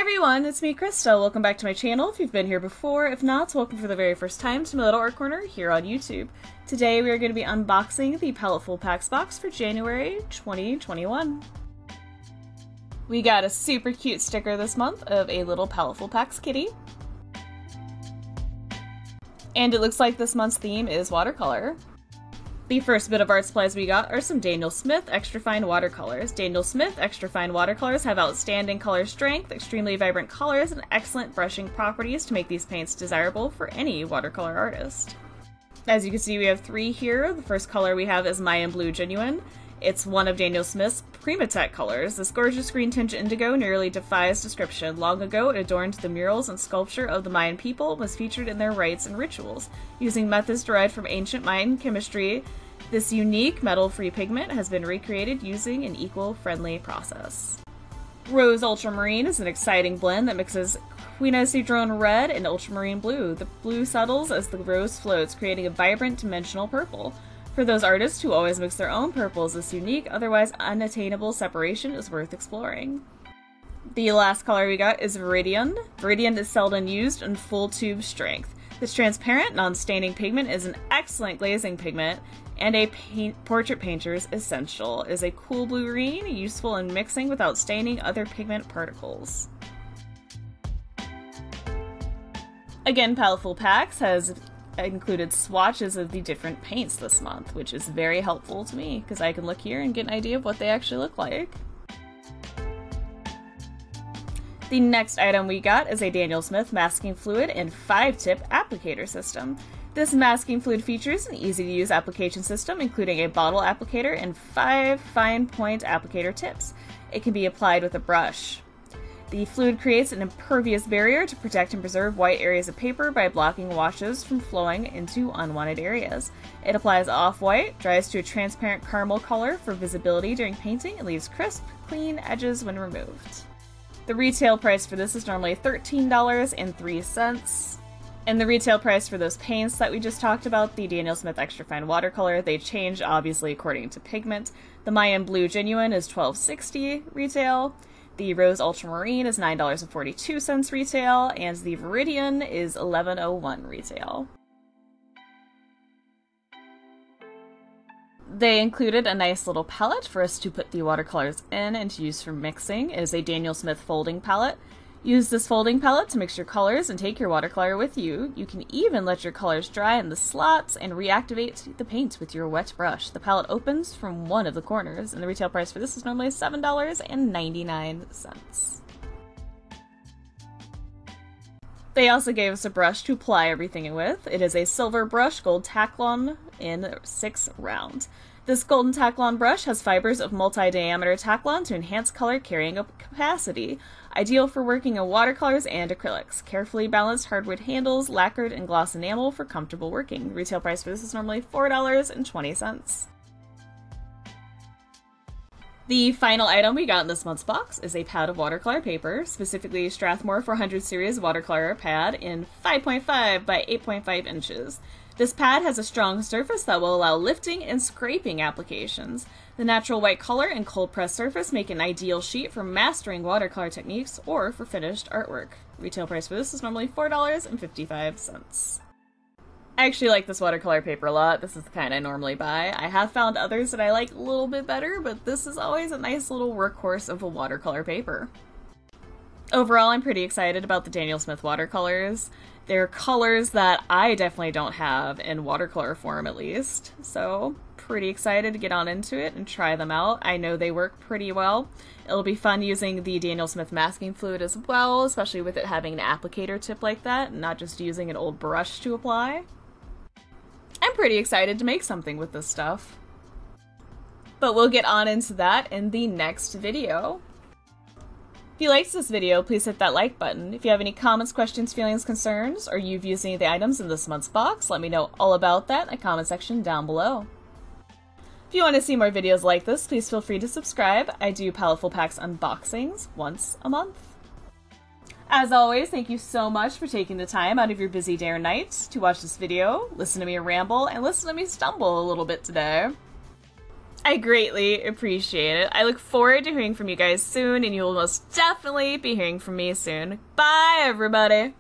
everyone, it's me, Krista. Welcome back to my channel if you've been here before. If not, welcome for the very first time to my little art corner here on YouTube. Today we are going to be unboxing the Paletteful Packs box for January 2021. We got a super cute sticker this month of a little Paletteful Packs kitty. And it looks like this month's theme is watercolor. The first bit of art supplies we got are some Daniel Smith Extra Fine Watercolors. Daniel Smith Extra Fine Watercolors have outstanding color strength, extremely vibrant colors, and excellent brushing properties to make these paints desirable for any watercolor artist. As you can see, we have three here. The first color we have is Mayan Blue Genuine. It's one of Daniel Smith's Primatech colors. This gorgeous green tinge indigo nearly defies description. Long ago, it adorned the murals and sculpture of the Mayan people and was featured in their rites and rituals. Using methods derived from ancient Mayan chemistry, this unique metal-free pigment has been recreated using an eco-friendly process. Rose Ultramarine is an exciting blend that mixes Quina Citron Red and Ultramarine Blue. The blue settles as the rose floats, creating a vibrant dimensional purple. For those artists who always mix their own purples, this unique, otherwise unattainable separation is worth exploring. The last color we got is Meridian. Meridian is seldom used in full tube strength. This transparent, non-staining pigment is an excellent glazing pigment and a portrait painter's essential. It is a cool blue-green, useful in mixing without staining other pigment particles. Again, Paletteful Packs has included swatches of the different paints this month, which is very helpful to me because I can look here and get an idea of what they actually look like. The next item we got is a Daniel Smith masking fluid and 5-tip applicator system. This masking fluid features an easy-to-use application system, including a bottle applicator and 5 fine-point applicator tips. It can be applied with a brush. The fluid creates an impervious barrier to protect and preserve white areas of paper by blocking washes from flowing into unwanted areas. It applies off-white, dries to a transparent caramel color for visibility during painting, and leaves crisp, clean edges when removed. The retail price for this is normally $13.03. And the retail price for those paints that we just talked about, the Daniel Smith Extra Fine Watercolor, they change obviously according to pigment. The Mayan Blue Genuine is $12.60 retail. The Rose Ultramarine is $9.42 retail, and the Meridian is $11.01 retail. They included a nice little palette for us to put the watercolors in and to use for mixing. It is a Daniel Smith folding palette. Use this folding palette to mix your colors and take your watercolor with you. You can even let your colors dry in the slots and reactivate the paint with your wet brush. The palette opens from one of the corners, and the retail price for this is normally $7.99. They also gave us a brush to apply everything with. It is a silver brush gold Taklon in 6 round. This golden Taklon brush has fibers of multi-diameter Taklon to enhance color carrying capacity. Ideal for working in watercolors and acrylics. Carefully balanced hardwood handles, lacquered and gloss enamel for comfortable working. Retail price for this is normally $4.20. The final item we got in this month's box is a pad of watercolor paper, specifically Strathmore 400 series watercolor pad in 5.5 by 8.5 inches. This pad has a strong surface that will allow lifting and scraping applications. The natural white color and cold pressed surface make an ideal sheet for mastering watercolor techniques or for finished artwork. Retail price for this is normally $4.55. I actually like this watercolor paper a lot. This is the kind I normally buy. I have found others that I like a little bit better, but this is always a nice little workhorse of a watercolor paper. Overall, I'm pretty excited about the Daniel Smith watercolors. They're colors that I definitely don't have in watercolor form, at least. So, pretty excited to get on into it and try them out. I know they work pretty well. It'll be fun using the Daniel Smith masking fluid as well, especially with it having an applicator tip like that, and not just using an old brush to apply. I'm pretty excited to make something with this stuff. But we'll get on into that in the next video. If you liked this video, please hit that like button. If you have any comments, questions, feelings, concerns, or you've used any of the items in this month's box, let me know all about that in the comment section down below. If you want to see more videos like this, please feel free to subscribe. I do Paletteful Packs unboxings once a month. As always, thank you so much for taking the time out of your busy day or night to watch this video, listen to me ramble, and listen to me stumble a little bit today. I greatly appreciate it. I look forward to hearing from you guys soon, and you will most definitely be hearing from me soon. Bye, everybody!